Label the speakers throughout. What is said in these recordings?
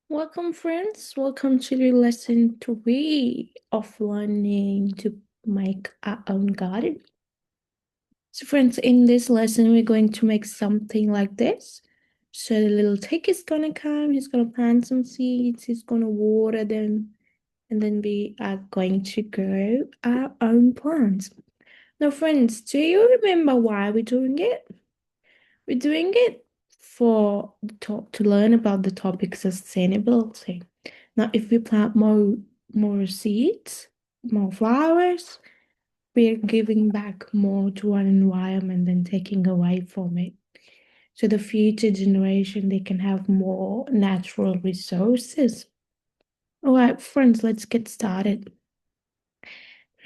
Speaker 1: Welcome, friends. Welcome to the lesson 3 of learning to make our own garden. So, friends, in this lesson, we're going to make something like this. So, the little tick is going to come, he's going to plant some seeds, he's going to water them, and then we are going to grow our own plants. Now, friends, do you remember why we're doing it? We're doing it to learn about the topic sustainability. Now, if we plant more seeds, more flowers, we're giving back more to our environment than taking away from it. So the future generation they can have more natural resources. All right, friends, let's get started.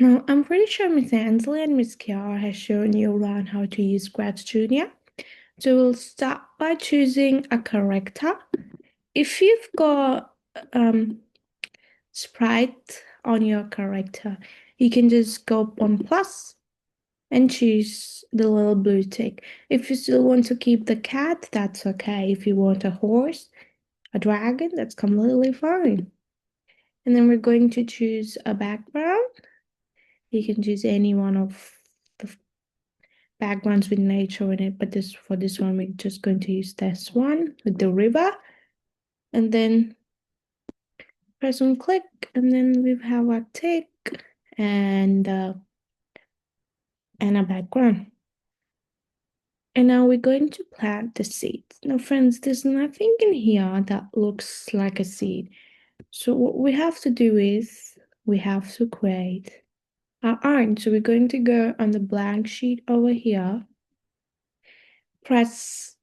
Speaker 1: Now, I'm pretty sure Miss Ansley and Miss Kiara has shown you around how to use Scratch Junior. So we'll start by choosing a character. If you've got sprite on your character, you can just go on plus and choose the little blue tick. If you still want to keep the cat, that's okay. If you want a horse, a dragon, that's completely fine. And then we're going to choose a background. You can choose any one of the backgrounds with nature in it, but for this one, we're just going to use this one with the river. And then press on click, and then we have a tick and a background. And now we're going to plant the seeds. Now, friends, there's nothing in here that looks like a seed. So what we have to do is we have to create our own. So we're going to go on the blank sheet over here, press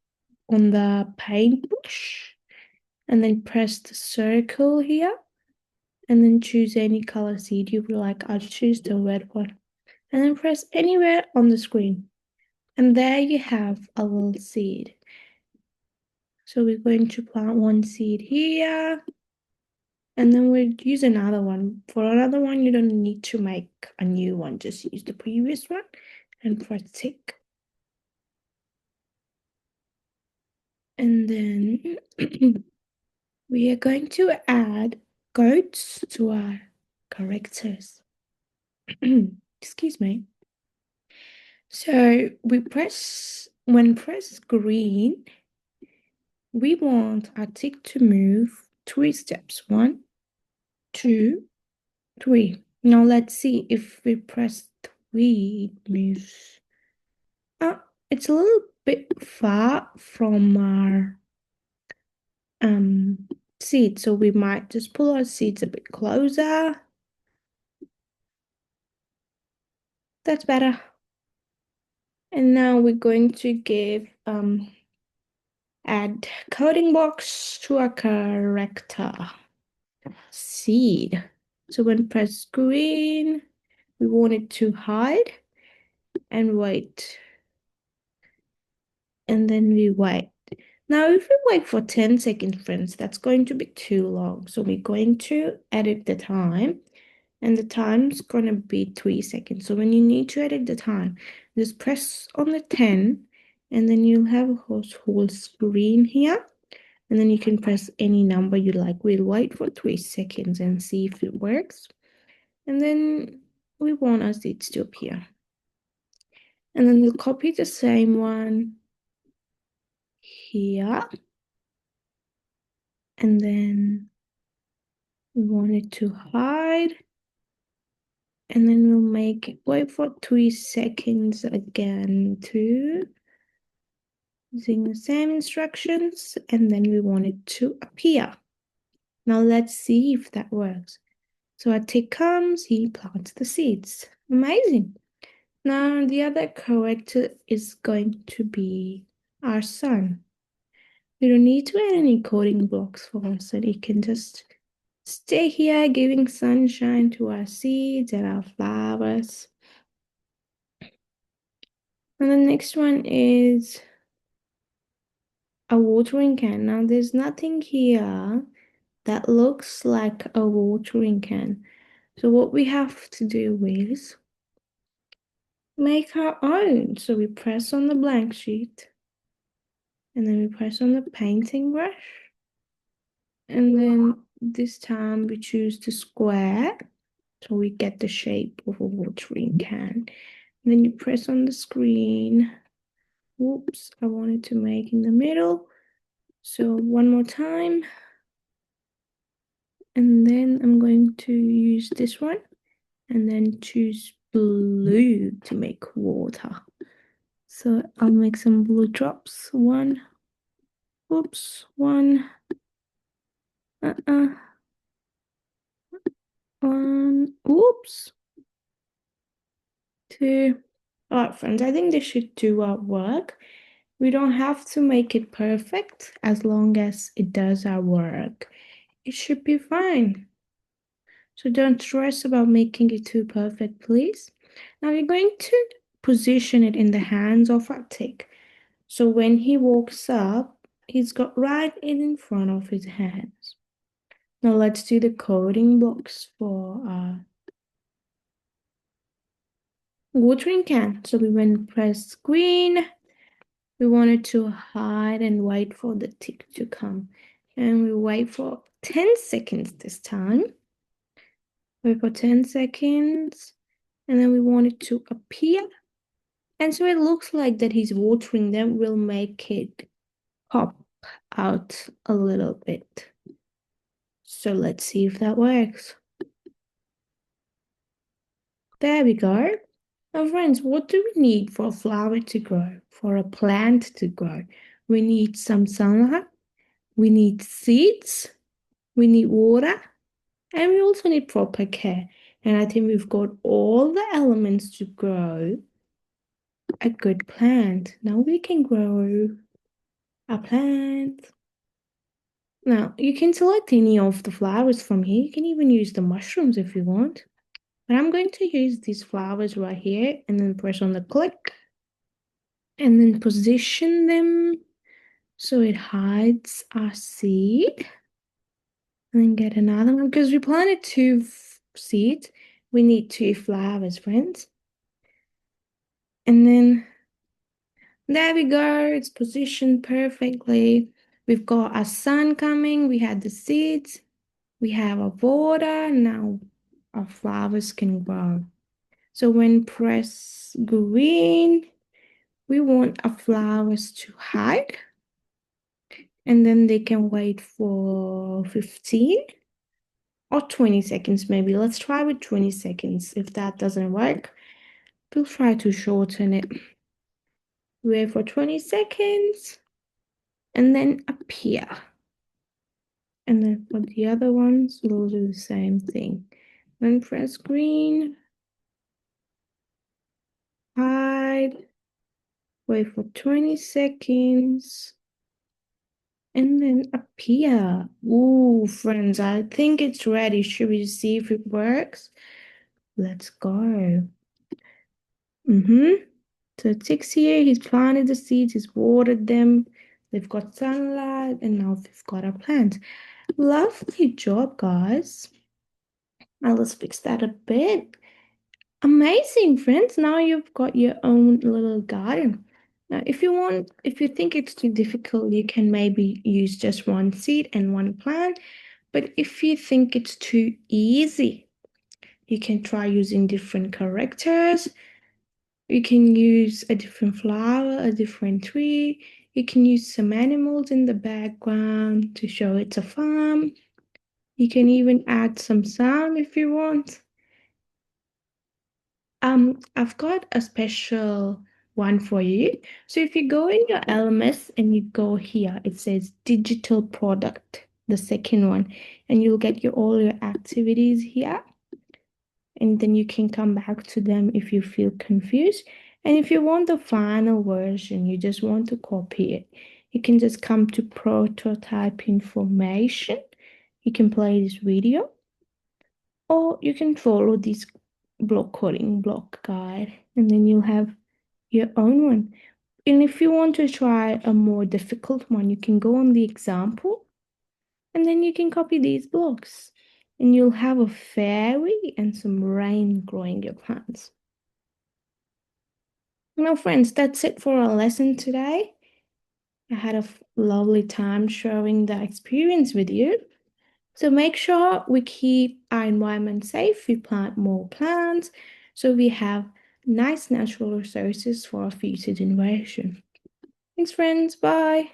Speaker 1: on the paintbrush, and then press the circle here, and then choose any color seed you would like. I'll choose the red one. And then press anywhere on the screen. And there you have a little seed. So we're going to plant one seed here, and then we'll use another one. For another one, you don't need to make a new one, just use the previous one and press tick. And then we are going to add goats to our characters. Excuse me. So when press green, we want our tick to move 3 steps. 1, 2, 3. Now let's see if we press 3, it moves. It's a little bit far from our seed, so we might just pull our seeds a bit closer. That's better. And now we're going to give add coding box to our character. Seed. So when press green, we want it to hide and wait. And then we wait. Now, if we wait for 10 seconds, friends, that's going to be too long. So we're going to edit the time, and the time's going to be 3 seconds. So when you need to edit the time, just press on the 10, and then you'll have a whole screen here. And then you can press any number you like. We'll wait for 3 seconds and see if it works. And then we want our seeds to appear. And then we'll copy the same one here. And then we want it to hide. And then we'll make it wait for 3 seconds again too. Using the same instructions. And then we want it to appear. Now let's see if that works. So a tick comes, he plants the seeds. Amazing. Now the other character is going to be our sun. We don't need to add any coding blocks for us, so it can just stay here giving sunshine to our seeds and our flowers. And the next one is a watering can. Now there's nothing here that looks like a watering can. So what we have to do is make our own. So we press on the blank sheet, and then we press on the painting brush, And then this time we choose the square. So we get the shape of a watering can. And then you press on the screen. Whoops, I wanted to make in the middle. So one more time. And then I'm going to use this one and then choose blue to make water. So I'll make some blue drops. One, oops, one, one, oops, two. All right, friends, I think this should do our work. We don't have to make it perfect as long as it does our work. It should be fine. So don't stress about making it too perfect, please. Now we're going to position it in the hands of our tick. So when he walks up, he's got right in front of his hands. Now let's do the coding blocks for our watering can. So we went press green. We wanted to hide and wait for the tick to come. And we wait for 10 seconds this time. Wait for 10 seconds. And then we want it to appear. And so it looks like that he's watering them. We'll make it pop out a little bit. So let's see if that works. There we go. Now, friends, what do we need for a flower to grow, for a plant to grow? We need some sunlight, we need seeds, we need water, and we also need proper care. And I think we've got all the elements to grow a good plant. Now we can grow a plant. Now, you can select any of the flowers from here. You can even use the mushrooms if you want. But I'm going to use these flowers right here and then press on the click and then position them so it hides our seed. And then get another one because we planted two seeds. We need two flowers, friends. And then there we go. It's positioned perfectly. We've got our sun coming. We had the seeds. We have our water. Now our flowers can grow. So when press green, we want our flowers to hide. And then they can wait for 15 or 20 seconds maybe. Let's try with 20 seconds. If that doesn't work, we'll try to shorten it. Wait for 20 seconds and then appear. And then for the other ones, we'll do the same thing. Then press green, hide, wait for 20 seconds, and then appear. Ooh, friends, I think it's ready. Should we see if it works? Let's go. So Tick's here, he's planted the seeds, he's watered them, they've got sunlight, and now they've got our plants. Lovely job, guys. Now let's fix that a bit. Amazing, friends. Now you've got your own little garden. Now, if you think it's too difficult, you can maybe use just one seed and one plant. But if you think it's too easy, you can try using different characters. You can use a different flower, a different tree. You can use some animals in the background to show it's a farm. You can even add some sound if you want. I've got a special one for you. So if you go in your LMS and you go here, it says digital product, the second one, and you'll get all your activities here. And then you can come back to them if you feel confused. And if you want the final version, you just want to copy it, you can just come to prototype information. You can play this video, or you can follow this block coding block guide, and then you'll have your own one. And if you want to try a more difficult one, you can go on the example, and then you can copy these blocks. And you'll have a fairy and some rain growing your plants. Now, friends, that's it for our lesson today. I had a lovely time sharing the experience with you. So make sure we keep our environment safe, we plant more plants, so we have nice natural resources for our future generation. Thanks, friends. Bye.